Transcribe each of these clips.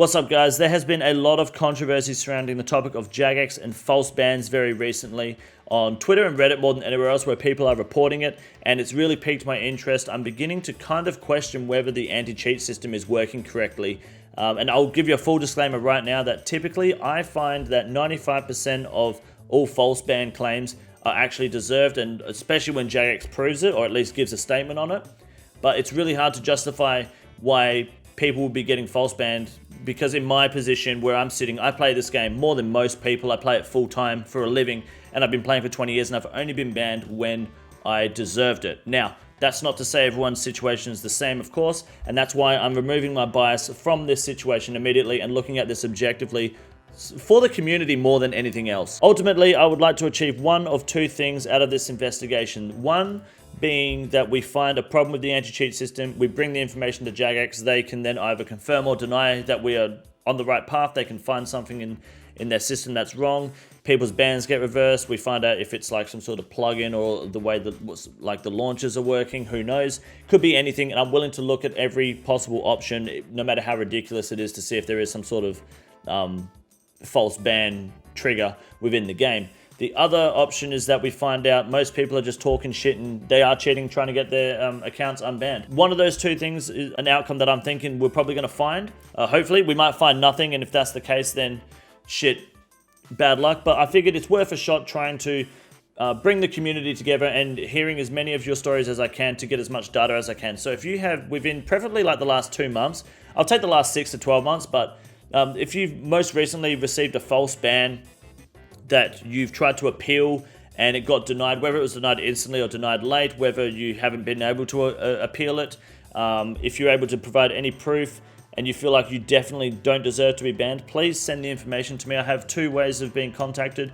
What's up, guys? There has been a lot of controversy surrounding the topic of Jagex and false bans very recently on Twitter and Reddit more than anywhere else, where people are reporting it, and it's really piqued my interest. I'm beginning to kind of question whether the anti-cheat system is working correctly. And I'll give you a full disclaimer right now that typically I find that 95% of all false ban claims are actually deserved, and especially when Jagex proves it, or at least gives a statement on it. But it's really hard to justify why people will be getting false banned, because in my position where I'm sitting, I play this game more than most people. I play it full time for a living, and I've been playing for 20 years, and I've only been banned when I deserved it. Now, that's not to say everyone's situation is the same, of course, and that's why I'm removing my bias from this situation immediately and looking at this objectively for the community more than anything else. Ultimately, I would like to achieve one of two things out of this investigation. One being that we find a problem with the anti-cheat system, we bring the information to Jagex, they can then either confirm or deny that we are on the right path. They can find something in their system that's wrong. People's bans get reversed. We find out if it's like some sort of plugin or the way that like the launchers are working. Who knows? Could be anything, and I'm willing to look at every possible option, no matter how ridiculous it is, to see if there is some sort of false ban trigger within the game. The other option is that we find out most people are just talking shit and they are cheating, trying to get their accounts unbanned. One of those two things is an outcome that I'm thinking we're probably going to find. Hopefully, we might find nothing, and if that's the case, then shit, bad luck. But I figured it's worth a shot trying to bring the community together and hearing as many of your stories as I can to get as much data as I can. So if you have within preferably like the last 2 months, I'll take the last 6 to 12 months, but if you've most recently received a false ban that you've tried to appeal and it got denied, whether it was denied instantly or denied late, whether you haven't been able to appeal it, if you're able to provide any proof and you feel like you definitely don't deserve to be banned, please send the information to me. I have 2 ways of being contacted,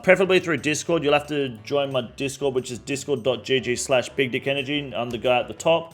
preferably through Discord. You'll have to join my Discord, which is discord.gg/bigdickenergy. I'm the guy at the top.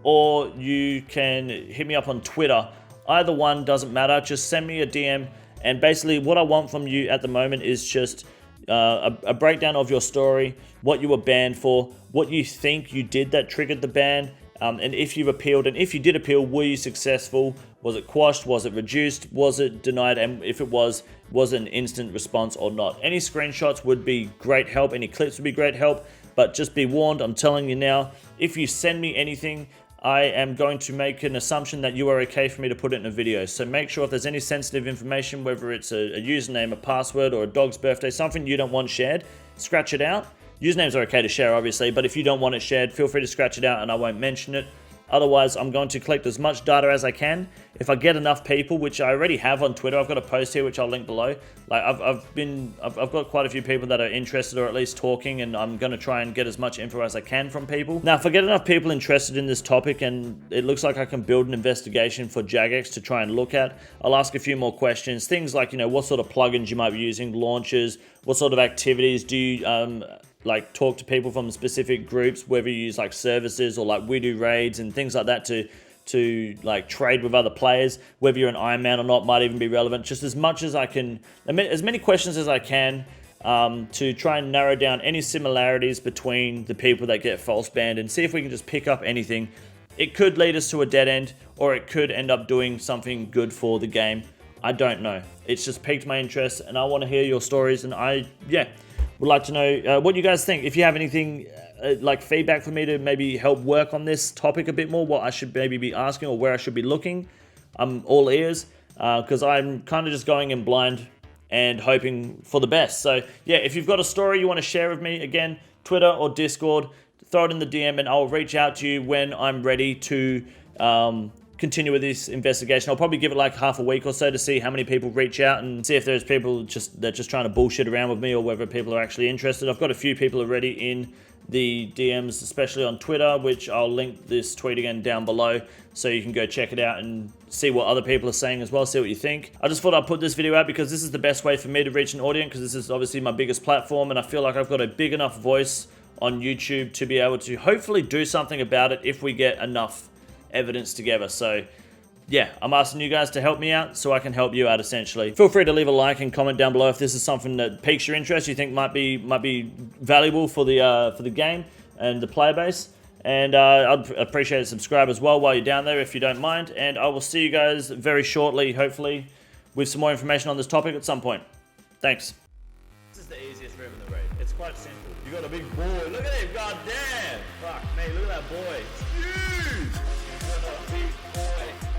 Or you can hit me up on Twitter. Either one doesn't matter. Just send me a DM. And basically what I want from you at the moment is just a breakdown of your story, what you were banned for, what you think you did that triggered the ban, and if you've appealed, and if you did appeal, were you successful? Was it quashed? Was it reduced? Was it denied? And if it was it an instant response or not? Any screenshots would be great help. Any clips would be great help. But just be warned, I'm telling you now, if you send me anything, I am going to make an assumption that you are okay for me to put it in a video. So make sure if there's any sensitive information, whether it's a username, a password, or a dog's birthday, something you don't want shared, scratch it out. Usernames are okay to share, obviously, but if you don't want it shared, feel free to scratch it out and I won't mention it. Otherwise, I'm going to collect as much data as I can. If I get enough people, which I already have on Twitter, I've got a post here which I'll link below. Like I've got quite a few people that are interested or at least talking, and I'm going to try and get as much info as I can from people. Now, if I get enough people interested in this topic and it looks like I can build an investigation for Jagex to try and look at, I'll ask a few more questions. Things like, what sort of plugins you might be using, launches, what sort of activities do you like talk to people from specific groups, whether you use like services or like we do raids and things like that to like trade with other players, whether you're an Ironman or not might even be relevant. Just as much as I can, as many questions as I can to try and narrow down any similarities between the people that get false banned and see if we can just pick up anything. It could lead us to a dead end, or it could end up doing something good for the game. I don't know. It's just piqued my interest and I want to hear your stories, and would like to know what you guys think. If you have anything like feedback for me to maybe help work on this topic a bit more, what I should maybe be asking or where I should be looking, I'm all ears, because I'm kind of just going in blind and hoping for the best. So yeah, if you've got a story you want to share with me, again, Twitter or Discord, throw it in the DM and I'll reach out to you when I'm ready to continue with this investigation. I'll probably give it like half a week or so to see how many people reach out and see if there's people that just trying to bullshit around with me or whether people are actually interested. I've got a few people already in the DMs, especially on Twitter, which I'll link this tweet again down below so you can go check it out and see what other people are saying as well, see what you think. I just thought I'd put this video out because this is the best way for me to reach an audience, because this is obviously my biggest platform and I feel like I've got a big enough voice on YouTube to be able to hopefully do something about it if we get enough evidence together. So yeah, I'm asking you guys to help me out so I can help you out essentially. Feel free to leave a like and comment down below if this is something that piques your interest, you think might be valuable for the game and the player base. And I'd appreciate a subscribe as well while you're down there if you don't mind. And I will see you guys very shortly, hopefully, with some more information on this topic at some point. Thanks. This is the easiest room in the raid. It's quite simple. You got a big boy. Look at him, goddamn! Fuck me, look at that boy. It's huge! You got a big boy.